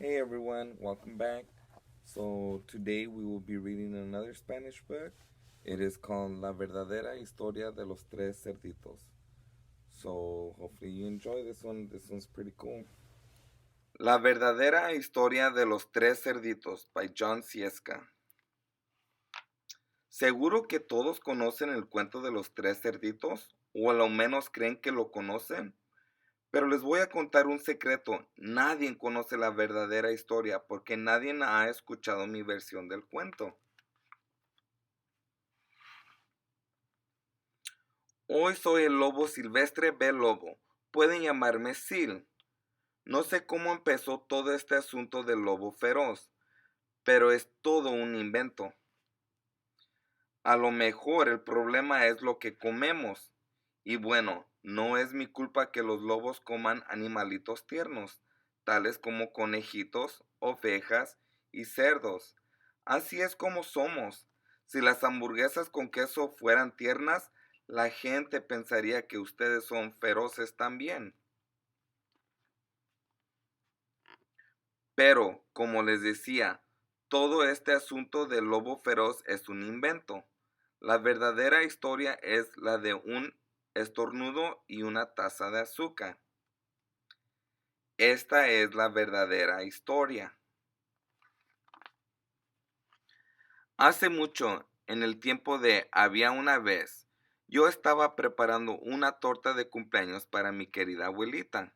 Hey everyone, welcome back. So today we will be reading another Spanish book. It is called La verdadera historia de los tres cerditos. So hopefully you enjoy this one. This one's pretty cool. La verdadera historia de los tres cerditos by John Sieska. Seguro que todos conocen el cuento de los tres cerditos, o a lo menos creen que lo conocen. Pero les voy a contar un secreto. Nadie conoce la verdadera historia porque nadie ha escuchado mi versión del cuento. Hoy soy el lobo silvestre B. Lobo. Pueden llamarme Sil. No sé cómo empezó todo este asunto del lobo feroz, pero es todo un invento. A lo mejor el problema es lo que comemos. Y bueno, no es mi culpa que los lobos coman animalitos tiernos, tales como conejitos, ovejas y cerdos. Así es como somos. Si las hamburguesas con queso fueran tiernas, la gente pensaría que ustedes son feroces también. Pero, como les decía, todo este asunto del lobo feroz es un invento. La verdadera historia es la de un estornudo y una taza de azúcar. Esta es la verdadera historia. Hace mucho, en el tiempo de había una vez, yo estaba preparando una torta de cumpleaños para mi querida abuelita.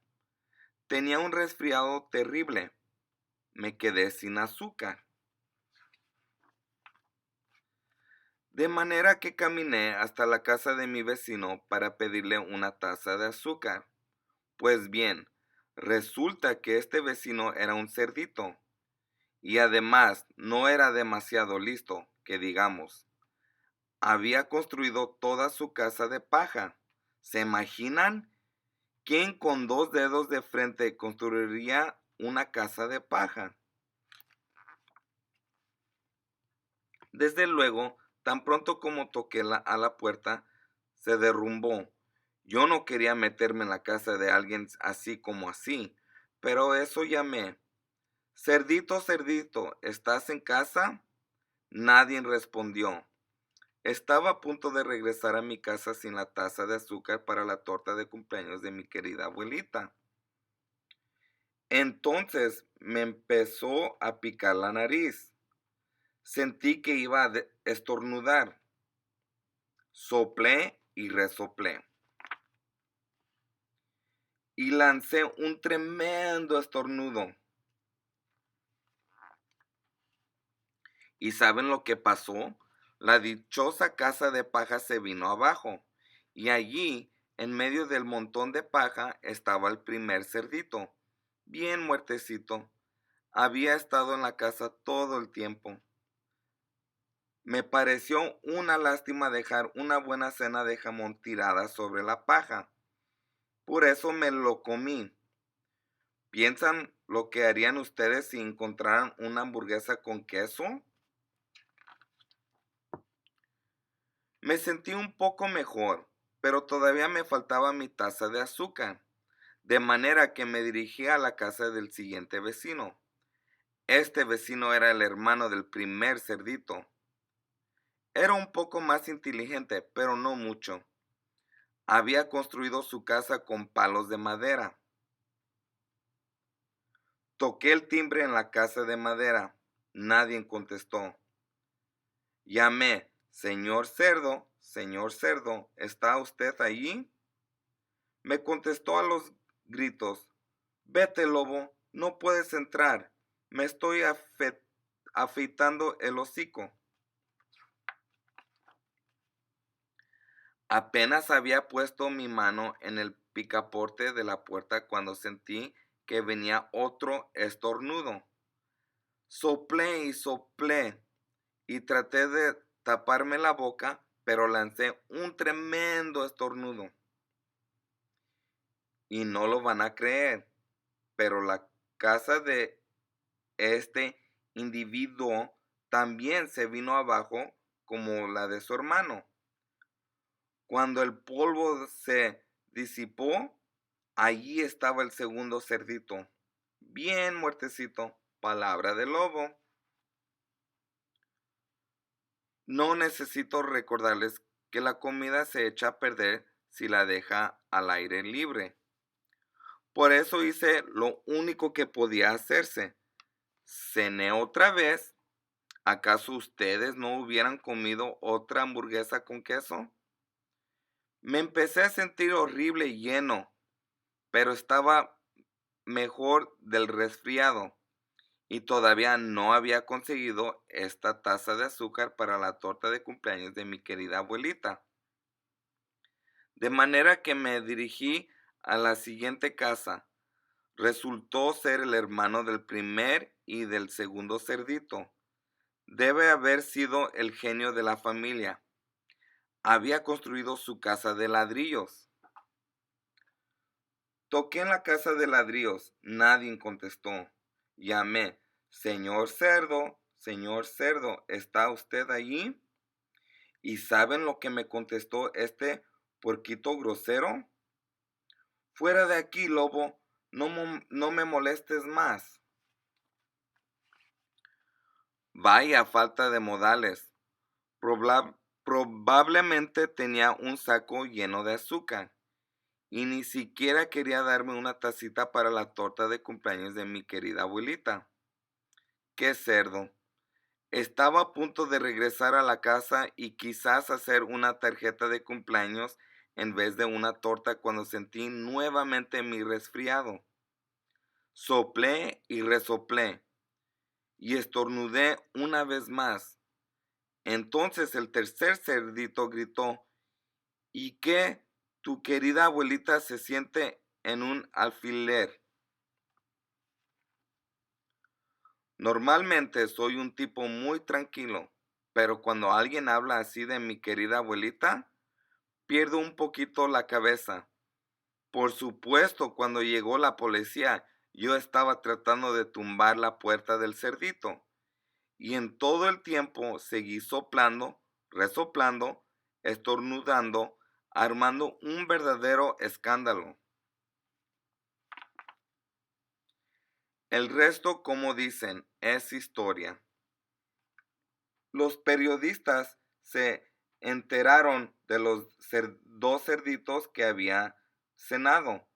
Tenía un resfriado terrible. Me quedé sin azúcar. De manera que caminé hasta la casa de mi vecino para pedirle una taza de azúcar. Pues bien, resulta que este vecino era un cerdito, y además no era demasiado listo, que digamos. Había construido toda su casa de paja. ¿Se imaginan? ¿Quién con dos dedos de frente construiría una casa de paja? Desde luego, tan pronto como toqué a la puerta, se derrumbó. Yo no quería meterme en la casa de alguien así como así, pero eso llamé. Cerdito, cerdito, ¿estás en casa? Nadie respondió. Estaba a punto de regresar a mi casa sin la taza de azúcar para la torta de cumpleaños de mi querida abuelita. Entonces me empezó a picar la nariz. Sentí que iba a estornudar. Soplé y resoplé. Y lancé un tremendo estornudo. ¿Y saben lo que pasó? La dichosa casa de paja se vino abajo. Y allí, en medio del montón de paja, estaba el primer cerdito, bien muertecito. Había estado en la casa todo el tiempo. Me pareció una lástima dejar una buena cena de jamón tirada sobre la paja. Por eso me lo comí. ¿Piensan lo que harían ustedes si encontraran una hamburguesa con queso? Me sentí un poco mejor, pero todavía me faltaba mi taza de azúcar, de manera que me dirigí a la casa del siguiente vecino. Este vecino era el hermano del primer cerdito. Era un poco más inteligente, pero no mucho. Había construido su casa con palos de madera. Toqué el timbre en la casa de madera. Nadie contestó. Llamé, señor cerdo, ¿está usted allí? Me contestó a los gritos. Vete, lobo, no puedes entrar. Me estoy afeitando el hocico. Apenas había puesto mi mano en el picaporte de la puerta cuando sentí que venía otro estornudo. Soplé y soplé y traté de taparme la boca, pero lancé un tremendo estornudo. Y no lo van a creer, pero la casa de este individuo también se vino abajo como la de su hermano. Cuando el polvo se disipó, allí estaba el segundo cerdito, bien muertecito. Palabra del lobo. No necesito recordarles que la comida se echa a perder si la deja al aire libre. Por eso hice lo único que podía hacerse. Cené otra vez. ¿Acaso ustedes no hubieran comido otra hamburguesa con queso? Me empecé a sentir horrible y lleno, pero estaba mejor del resfriado y todavía no había conseguido esta taza de azúcar para la torta de cumpleaños de mi querida abuelita. De manera que me dirigí a la siguiente casa. Resultó ser el hermano del primer y del segundo cerdito. Debe haber sido el genio de la familia. Había construido su casa de ladrillos. Toqué en la casa de ladrillos. Nadie contestó. Llamé. Señor cerdo, ¿está usted allí? ¿Y saben lo que me contestó este puerquito grosero? Fuera de aquí, lobo. No me molestes más. Vaya falta de modales. Probablemente tenía un saco lleno de azúcar y ni siquiera quería darme una tacita para la torta de cumpleaños de mi querida abuelita. ¡Qué cerdo! Estaba a punto de regresar a la casa y quizás hacer una tarjeta de cumpleaños en vez de una torta cuando sentí nuevamente mi resfriado. Soplé y resoplé y estornudé una vez más. Entonces el tercer cerdito gritó: ¿Y qué? Tu querida abuelita se siente en un alfiler. Normalmente soy un tipo muy tranquilo, pero cuando alguien habla así de mi querida abuelita, pierdo un poquito la cabeza. Por supuesto, cuando llegó la policía, yo estaba tratando de tumbar la puerta del cerdito, y en todo el tiempo seguí soplando, resoplando, estornudando, armando un verdadero escándalo. El resto, como dicen, es historia. Los periodistas se enteraron de los dos cerditos que había cenado.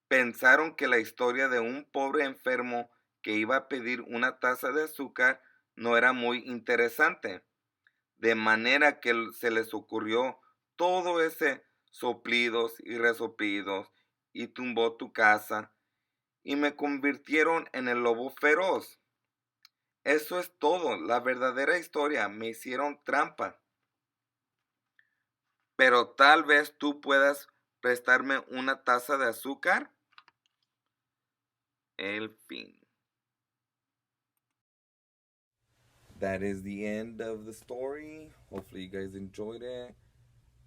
Pensaron que la historia de un pobre enfermo que iba a pedir una taza de azúcar no era muy interesante. De manera que se les ocurrió todo ese soplidos y resoplidos y tumbó tu casa y me convirtieron en el lobo feroz. Eso es todo, la verdadera historia. Me hicieron trampa. Pero tal vez tú puedas prestarme una taza de azúcar. El fin. That is the end of the story. Hopefully you guys enjoyed it.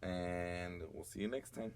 And we'll see you next time.